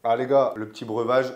Ah les gars, le petit breuvage.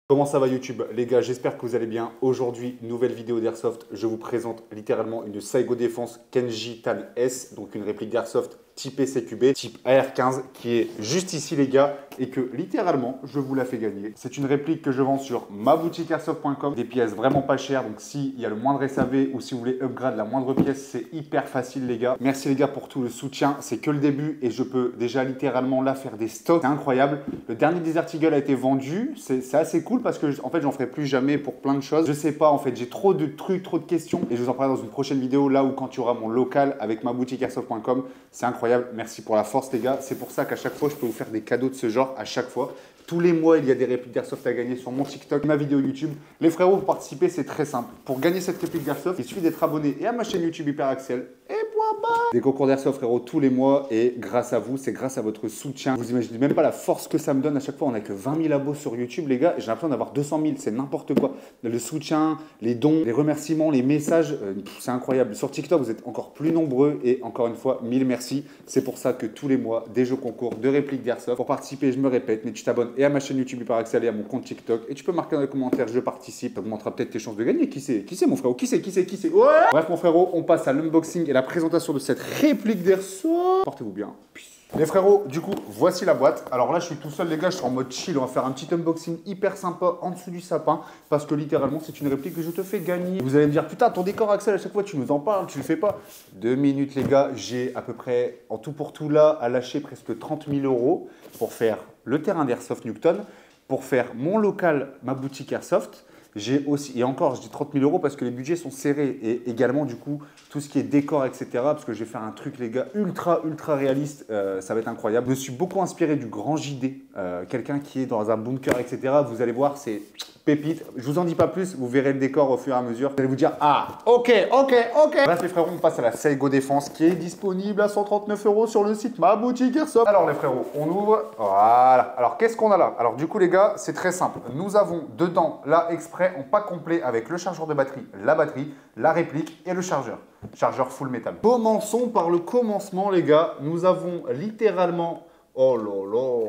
Comment ça va YouTube? Les gars, j'espère que vous allez bien. Aujourd'hui, nouvelle vidéo d'Airsoft. Je vous présente littéralement une Saigo Défense Kenji Tan S, donc une réplique d'Airsoft type CQB, type AR15, qui est juste ici les gars, et que littéralement, je vous la fais gagner. C'est une réplique que je vends sur maboutiqueairsoft.com, des pièces vraiment pas chères, donc s'il y a le moindre SAV ou si vous voulez upgrade la moindre pièce, c'est hyper facile les gars. Merci les gars pour tout le soutien, c'est que le début et je peux déjà littéralement là faire des stocks, c'est incroyable. Le dernier Desert Eagle a été vendu, c'est assez cool parce que en fait j'en ferai plus jamais pour plein de choses. Je sais pas en fait, j'ai trop de trucs, trop de questions et je vous en parlerai dans une prochaine vidéo là où quand tu auras mon local avec maboutiqueairsoft.com, c'est incroyable. Merci pour la force les gars, c'est pour ça qu'à chaque fois je peux vous faire des cadeaux de ce genre à chaque fois. Tous les mois, il y a des répliques d'Airsoft à gagner sur mon TikTok, ma vidéo YouTube. Les frérots, pour participer, c'est très simple. Pour gagner cette réplique d'Airsoft, il suffit d'être abonné et à ma chaîne YouTube Hyperaxel. Et point barre. Des concours d'Airsoft, frérot, tous les mois. Et grâce à vous, c'est grâce à votre soutien. Vous imaginez même pas la force que ça me donne à chaque fois. On n'a que 20 000 abos sur YouTube, les gars. Et j'ai l'impression d'avoir 200 000. C'est n'importe quoi. Le soutien, les dons, les remerciements, les messages, c'est incroyable. Sur TikTok, vous êtes encore plus nombreux. Et encore une fois, mille merci. C'est pour ça que tous les mois, des jeux concours, de répliques d'Airsoft. Pour participer, je me répète, mais tu t'abonnes et à ma chaîne YouTube Hyperaxel et à mon compte TikTok. Et tu peux marquer dans les commentaires, je participe. Ça augmentera peut-être tes chances de gagner. Qui c'est? Qui c'est, mon frérot? Qui c'est? Ouais. Bref, mon frérot, on passe à l'unboxing et la présentation de cette réplique d'Airsoft. Portez-vous bien. Peace. Les frérots, du coup, voici la boîte. Alors là, je suis tout seul, les gars, je suis en mode chill. On va faire un petit unboxing hyper sympa en dessous du sapin parce que littéralement, c'est une réplique que je te fais gagner. Vous allez me dire, putain, ton décor, Axel, à chaque fois, tu nous en parles, tu le fais pas. 2 minutes, les gars, j'ai à peu près, en tout pour tout là, à lâcher presque 30 000 € pour faire le terrain d'Airsoft Newton, pour faire mon local, ma boutique Airsoft. J'ai aussi, et encore, je dis 30 000 € parce que les budgets sont serrés et également, du coup, tout ce qui est décor, etc. Parce que je vais faire un truc, les gars, ultra réaliste. Ça va être incroyable. Je me suis beaucoup inspiré du grand JD, quelqu'un qui est dans un bunker, etc. Vous allez voir, c'est pépite. Je vous en dis pas plus, vous verrez le décor au fur et à mesure. Vous allez vous dire, ah, ok. Bref, les frérots, on passe à la Saigo Défense qui est disponible à 139 € sur le site Ma Boutique Airsoft. Alors, les frérots, on ouvre. Voilà. Alors, qu'est-ce qu'on a là? Alors, du coup, les gars, c'est très simple. Nous avons dedans, là, exprès, en pack complet avec le chargeur de batterie, la réplique et le chargeur. Chargeur full métal. Commençons par le commencement, les gars. Nous avons littéralement, oh là là,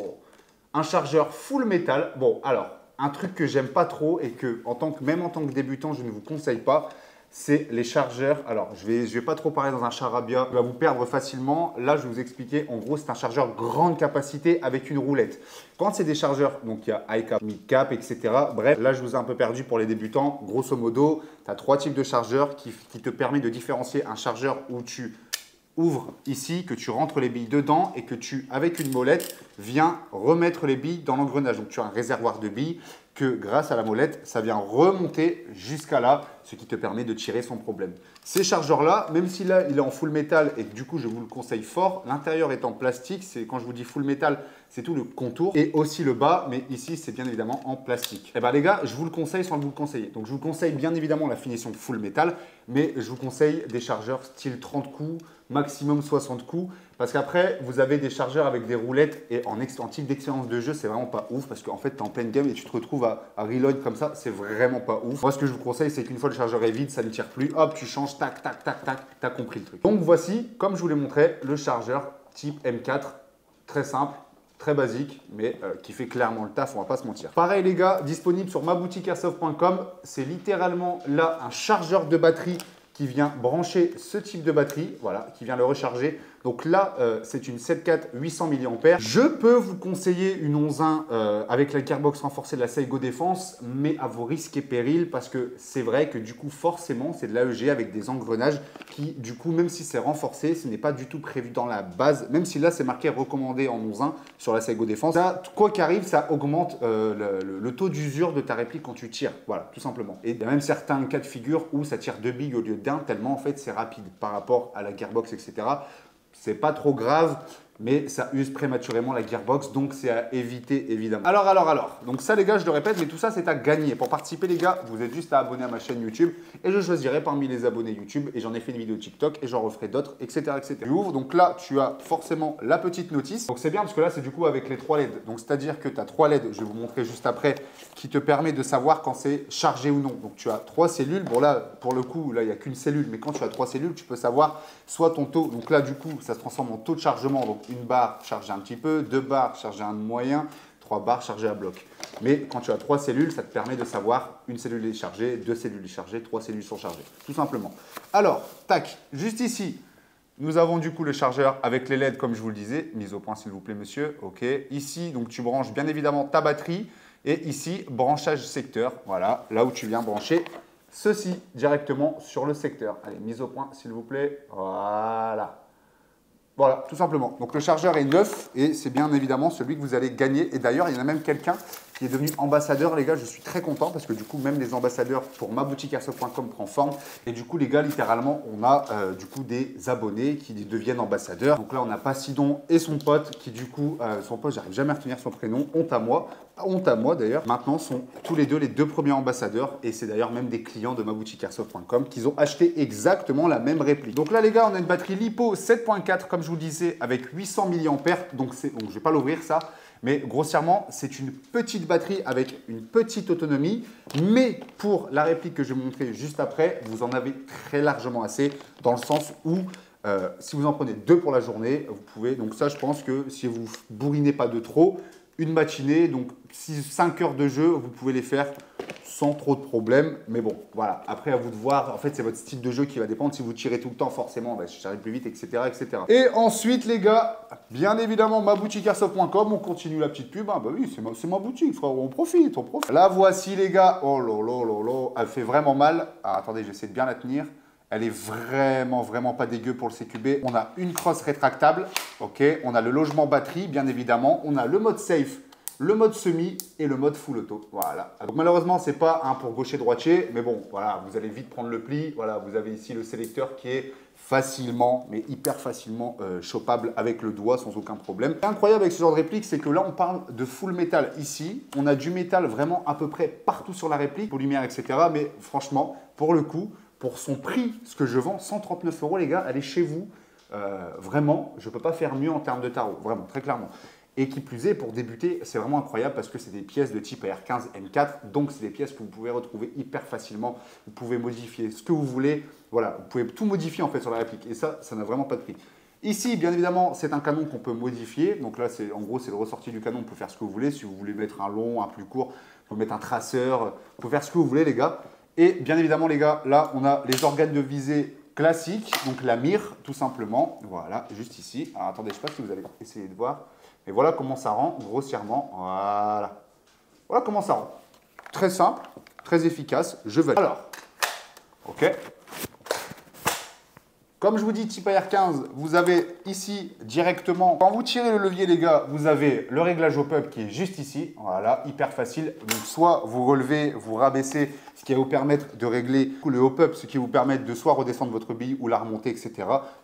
un chargeur full métal. Bon, alors, un truc que j'aime pas trop et que, même en tant que débutant, je ne vous conseille pas, c'est les chargeurs. Alors, je vais pas trop parler dans un charabia, il va vous perdre facilement. Là, je vais vous expliquer. En gros, c'est un chargeur grande capacité avec une roulette. Quand c'est des chargeurs, donc il y a high cap, mid cap, etc. Bref, là, je vous ai un peu perdu pour les débutants. Grosso modo, tu as 3 types de chargeurs qui te permettent de différencier un chargeur où tu ouvres ici, que tu rentres les billes dedans et que tu, avec une molette, viens remettre les billes dans l'engrenage. Donc, tu as un réservoir de billes que grâce à la molette, ça vient remonter jusqu'à là, ce qui te permet de tirer sans problème. Ces chargeurs-là, même si là, il est en full métal et que du coup, je vous le conseille fort, l'intérieur est en plastique. C'est quand je vous dis full métal, c'est tout le contour et aussi le bas, mais ici, c'est bien évidemment en plastique. Et bien les gars, je vous le conseille sans vous le conseiller. Donc, je vous conseille bien évidemment la finition full métal, mais je vous conseille des chargeurs style 30 coups, maximum 60 coups. Parce qu'après, vous avez des chargeurs avec des roulettes et en type d'expérience de jeu, c'est vraiment pas ouf parce qu'en fait, tu es en pleine game et tu te retrouves à reload comme ça, c'est vraiment pas ouf. Moi, ce que je vous conseille, c'est qu'une fois le chargeur est vide, ça ne tire plus, hop, tu changes, tac, tac, tac, tac, tu as compris le truc. Donc voici, comme je vous l'ai montré, le chargeur type M4, très simple, très basique, mais qui fait clairement le taf, on va pas se mentir. Pareil les gars, disponible sur maboutiqueairsoft.com, c'est littéralement là un chargeur de batterie qui vient brancher ce type de batterie, voilà, qui vient le recharger. Donc là, c'est une 7.4 800 mAh. Je peux vous conseiller une 11.1 avec la gearbox renforcée de la Saigo Défense, mais à vos risques et périls, parce que c'est vrai que du coup, forcément, c'est de l'AEG avec des engrenages qui, du coup, même si c'est renforcé, ce n'est pas du tout prévu dans la base, même si là, c'est marqué recommandé en 11.1 sur la Saigo Défense. Ça, quoi qu'arrive, ça augmente le taux d'usure de ta réplique quand tu tires, voilà, tout simplement. Et il y a même certains cas de figure où ça tire 2 billes au lieu d'un, tellement en fait, c'est rapide par rapport à la gearbox, etc. C'est pas trop grave, mais ça use prématurément la gearbox, donc c'est à éviter évidemment. Alors, donc ça les gars, je le répète, mais tout ça c'est à gagner. Pour participer les gars, vous êtes juste à abonner à ma chaîne YouTube et je choisirai parmi les abonnés YouTube et j'en ai fait une vidéo TikTok et j'en referai d'autres, etc. Tu ouvres, donc là tu as forcément la petite notice. Donc c'est bien parce que là c'est du coup avec les 3 LED. Donc c'est-à-dire que tu as 3 LED, je vais vous montrer juste après, qui te permet de savoir quand c'est chargé ou non. Donc tu as 3 cellules. Bon là, pour le coup, là il n'y a qu'une cellule, mais quand tu as 3 cellules, tu peux savoir soit ton taux. Donc là du coup, ça se transforme en taux de chargement. Donc une barre chargée un petit peu, 2 barres chargées un moyen, 3 barres chargées à bloc. Mais quand tu as 3 cellules, ça te permet de savoir une cellule est chargée, 2 cellules est chargée, 3 cellules sont chargées, tout simplement. Alors, tac, juste ici, nous avons du coup le chargeur avec les LED comme je vous le disais. Mise au point s'il vous plaît monsieur. Ok. Ici, donc tu branches bien évidemment ta batterie. Et ici, branchage secteur. Voilà, là où tu viens brancher ceci directement sur le secteur. Allez, mise au point s'il vous plaît. Voilà. Voilà, tout simplement. Donc le chargeur est neuf et c'est bien évidemment celui que vous allez gagner. Et d'ailleurs, il y en a même quelqu'un qui est devenu ambassadeur. Les gars, je suis très content parce que du coup, même les ambassadeurs pour maboutique-airsoft.com prend forme. Et du coup, les gars, littéralement, on a du coup des abonnés qui deviennent ambassadeurs. Donc là, on a Passidon et son pote qui du coup, son pote, j'arrive jamais à retenir son prénom, honte à moi d'ailleurs. Maintenant, sont tous les deux premiers ambassadeurs et c'est d'ailleurs même des clients de maboutique-airsoft.com qui ont acheté exactement la même réplique. Donc là, les gars, on a une batterie LiPo 7.4 comme je vous le disais avec 800 mAh. Donc je ne vais pas l'ouvrir ça. Mais grossièrement, c'est une petite batterie avec une petite autonomie. Mais pour la réplique que je vais vous montrer juste après, vous en avez très largement assez dans le sens où si vous en prenez 2 pour la journée, vous pouvez. Donc ça, je pense que si vous bourrinez pas de trop, une matinée, donc 5 heures de jeu, vous pouvez les faire sans trop de problèmes. Mais bon, voilà. Après, à vous de voir. En fait, c'est votre style de jeu qui va dépendre. Si vous tirez tout le temps, forcément, je tirerai plus vite, etc., etc. Et ensuite, les gars, bien évidemment, maboutique-airsoft.com. On continue la petite pub. Ah bah oui, c'est ma boutique, frère. On profite, on profite. La voici, les gars. Oh là là là là. Elle fait vraiment mal. Ah, attendez, j'essaie de bien la tenir. Elle est vraiment pas dégueu pour le CQB. On a une crosse rétractable, ok. On a le logement batterie, bien évidemment. On a le mode safe, le mode semi et le mode full auto. Voilà. Donc malheureusement, c'est pas un pour gaucher-droitier, mais bon, voilà, vous allez vite prendre le pli. Voilà, vous avez ici le sélecteur qui est facilement, mais hyper facilement chopable avec le doigt sans aucun problème. Ce qui est incroyable avec ce genre de réplique, c'est que là, on parle de full métal ici. On a du métal vraiment à peu près partout sur la réplique, pour lumière, etc. Mais franchement, pour le coup, pour son prix, ce que je vends, 139 €, les gars, allez chez vous. Vraiment, je ne peux pas faire mieux en termes de tarot, vraiment, très clairement. Et qui plus est, pour débuter, c'est vraiment incroyable parce que c'est des pièces de type AR15 M4, donc c'est des pièces que vous pouvez retrouver hyper facilement. Vous pouvez modifier ce que vous voulez, voilà, vous pouvez tout modifier en fait sur la réplique et ça n'a vraiment pas de prix. Ici, bien évidemment, c'est un canon qu'on peut modifier. Donc là, en gros, c'est le ressorti du canon. Vous pouvez faire ce que vous voulez. Si vous voulez mettre un long, un plus court, vous pouvez mettre un traceur. Vous pouvez faire ce que vous voulez, les gars. Et bien évidemment, les gars, là, on a les organes de visée classiques. Donc la mire, tout simplement. Voilà, juste ici. Alors attendez, je ne sais pas si vous allez essayer de voir. Et voilà comment ça rend grossièrement. Voilà. Voilà comment ça rend. Très simple, très efficace. Je valide. Alors, ok. Comme je vous dis, type AR15, vous avez ici directement, quand vous tirez le levier les gars, vous avez le réglage au pub qui est juste ici. Voilà, hyper facile. Donc soit vous relevez, vous rabaissez, ce qui va vous permettre de régler le hop-up, ce qui va vous permettre de soit redescendre votre bille ou la remonter, etc.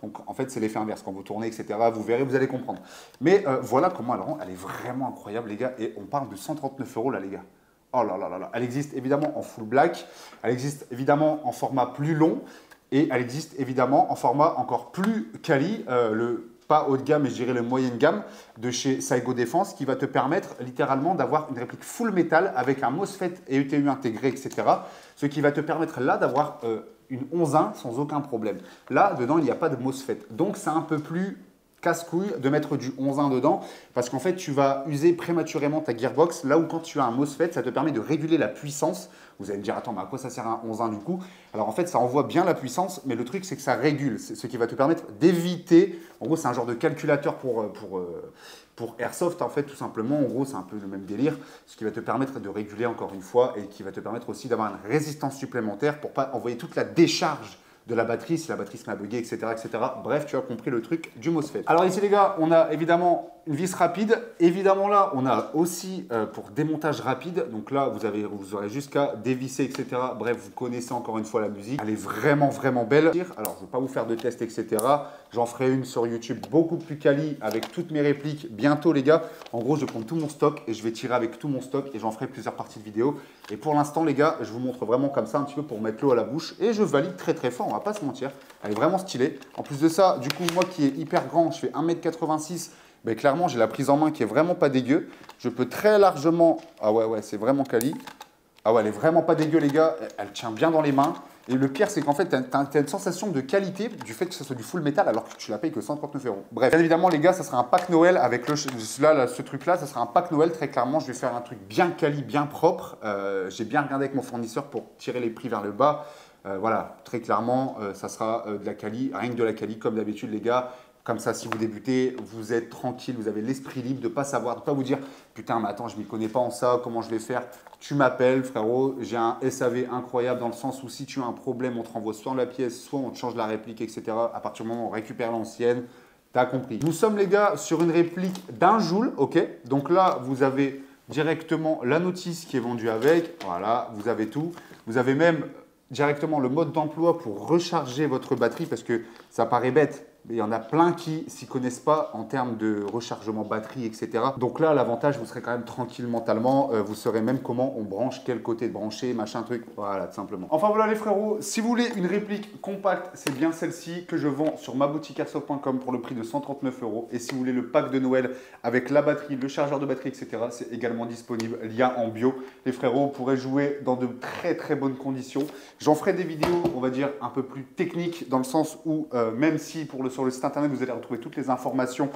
Donc en fait, c'est l'effet inverse. Quand vous tournez, etc., vous verrez, vous allez comprendre. Mais voilà comment elle rend. Elle est vraiment incroyable les gars. Et on parle de 139 € là les gars. Oh là là là là. Elle existe évidemment en full black. Elle existe évidemment en format plus long. Et elle existe évidemment en format encore plus quali, pas haut de gamme, mais je dirais le moyenne gamme de chez Saigo Défense qui va te permettre littéralement d'avoir une réplique full métal avec un MOSFET et ETU intégré, etc. Ce qui va te permettre là d'avoir une 11.1 sans aucun problème. Là, dedans, il n'y a pas de MOSFET. Donc, c'est un peu plus casse-couille de mettre du 11.1 dedans parce qu'en fait, tu vas user prématurément ta gearbox. Là où quand tu as un MOSFET, ça te permet de réguler la puissance. Vous allez me dire, attends, mais à quoi ça sert un 11.1 du coup? Alors en fait, ça envoie bien la puissance, mais le truc, c'est que ça régule. C'est ce qui va te permettre d'éviter. En gros, c'est un genre de calculateur pour Airsoft, en fait, tout simplement. En gros, c'est un peu le même délire. Ce qui va te permettre de réguler encore une fois et qui va te permettre aussi d'avoir une résistance supplémentaire pour ne pas envoyer toute la décharge de la batterie, si la batterie se met à bugger, etc., etc. Bref, tu as compris le truc du MOSFET. Alors ici les gars, on a évidemment une vis rapide. Évidemment là, on a aussi pour démontage rapide. Donc là, vous aurez jusqu'à dévisser, etc. Bref, vous connaissez encore une fois la musique. Elle est vraiment, vraiment belle. Alors, je ne vais pas vous faire de test, etc. J'en ferai une sur YouTube beaucoup plus quali avec toutes mes répliques bientôt les gars. En gros, je vais prendre tout mon stock et je vais tirer avec tout mon stock et j'en ferai plusieurs parties de vidéo. Et pour l'instant les gars, je vous montre vraiment comme ça un petit peu pour mettre l'eau à la bouche. Et je valide très très fort, on va pas se mentir. Elle est vraiment stylée. En plus de ça, du coup, moi qui est hyper grand, je fais 1,86 m. Mais clairement, j'ai la prise en main qui est vraiment pas dégueu. Je peux très largement… Ah ouais, c'est vraiment quali. Ah ouais, elle est vraiment pas dégueu les gars. Elle tient bien dans les mains. Et le pire, c'est qu'en fait, tu as une sensation de qualité du fait que ce soit du full métal alors que tu la payes que 139 €. Bref, bien évidemment les gars, ça sera un pack Noël avec ce truc-là. Ça sera un pack Noël très clairement. Je vais faire un truc bien quali, bien propre. J'ai bien regardé avec mon fournisseur pour tirer les prix vers le bas. Voilà, très clairement, ça sera de la quali, rien que de la quali comme d'habitude les gars. Comme ça, si vous débutez, vous êtes tranquille, vous avez l'esprit libre de ne pas savoir, de ne pas vous dire « Putain, mais attends, je ne m'y connais pas en ça, comment je vais faire ?» Tu m'appelles, frérot, j'ai un SAV incroyable dans le sens où si tu as un problème, on te renvoie soit la pièce, soit on te change la réplique, etc. À partir du moment où on récupère l'ancienne, tu as compris. Nous sommes, les gars, sur une réplique d'1 joule, ok? Donc là, vous avez directement la notice qui est vendue avec, voilà, vous avez tout. Vous avez même directement le mode d'emploi pour recharger votre batterie parce que ça paraît bête. Mais il y en a plein qui s'y connaissent pas en termes de rechargement batterie, etc. Donc là, l'avantage, vous serez quand même tranquille mentalement. Vous saurez même comment on branche, quel côté de brancher, machin truc. Voilà, tout simplement. Enfin voilà les frérots, si vous voulez une réplique compacte, c'est bien celle-ci que je vends sur maboutiqueairsoft.com pour le prix de 139 €. Et si vous voulez le pack de Noël avec la batterie, le chargeur de batterie, etc., c'est également disponible. Lien en bio. Les frérots, vous pourrez jouer dans de très très bonnes conditions. J'en ferai des vidéos, on va dire, un peu plus techniques dans le sens où, même si sur le site internet, vous allez retrouver toutes les informations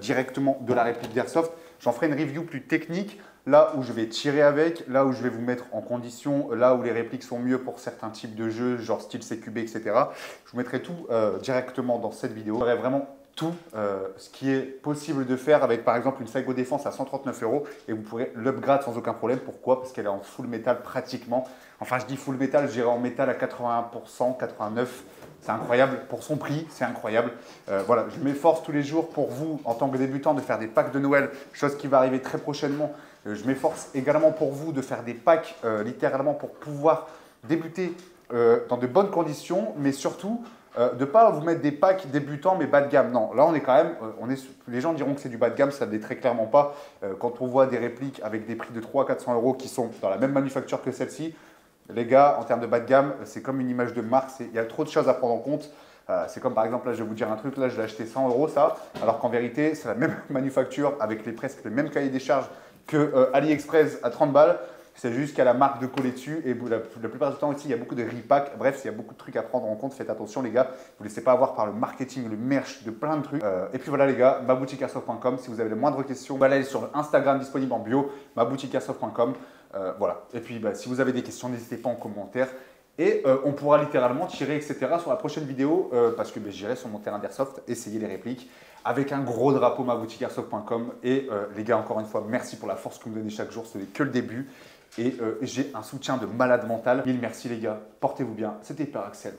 directement de la réplique d'Airsoft. J'en ferai une review plus technique, là où je vais tirer avec, là où je vais vous mettre en condition, là où les répliques sont mieux pour certains types de jeux, genre style CQB, etc. Je vous mettrai tout directement dans cette vidéo. Vous verrez vraiment tout ce qui est possible de faire avec par exemple une Saigo Défense à 139 € et vous pourrez l'upgrade sans aucun problème. Pourquoi? Parce qu'elle est en full métal pratiquement. Enfin, je dis full métal, j'irai en métal à 81%, 89%. C'est incroyable pour son prix, c'est incroyable. Voilà, je m'efforce tous les jours pour vous, en tant que débutant, de faire des packs de Noël, chose qui va arriver très prochainement. Je m'efforce également pour vous de faire des packs littéralement pour pouvoir débuter dans de bonnes conditions, mais surtout de ne pas vous mettre des packs débutants mais bas de gamme. Non, là on est quand même, les gens diront que c'est du bas de gamme, ça ne l'est très clairement pas. Quand on voit des répliques avec des prix de 300 à 400 € qui sont dans la même manufacture que celle-ci, les gars, en termes de bas de gamme, c'est comme une image de marque, il y a trop de choses à prendre en compte. C'est comme par exemple, là je vais vous dire un truc, là je l'ai acheté 100 € ça, alors qu'en vérité c'est la même manufacture avec presque les mêmes cahiers des charges que AliExpress à 30 balles. C'est juste qu'il y a la marque de coller dessus et la plupart du temps aussi il y a beaucoup de repack. Bref, il y a beaucoup de trucs à prendre en compte, faites attention les gars. Vous ne laissez pas avoir par le marketing, le merch de plein de trucs. Et puis voilà les gars, maboutiqueairsoft.com. Si vous avez les moindres questions, allez sur Instagram disponible en bio, maboutiqueairsoft.com. Voilà. Et puis si vous avez des questions, n'hésitez pas en commentaire. Et on pourra littéralement tirer, etc. sur la prochaine vidéo parce que j'irai sur mon terrain d'airsoft, essayer les répliques avec un gros drapeau maboutiqueairsoft.com. Et les gars, encore une fois, merci pour la force que vous me donnez chaque jour. Ce n'est que le début. Et j'ai un soutien de malade mental. Mille merci les gars. Portez-vous bien. C'était Hyperaxel.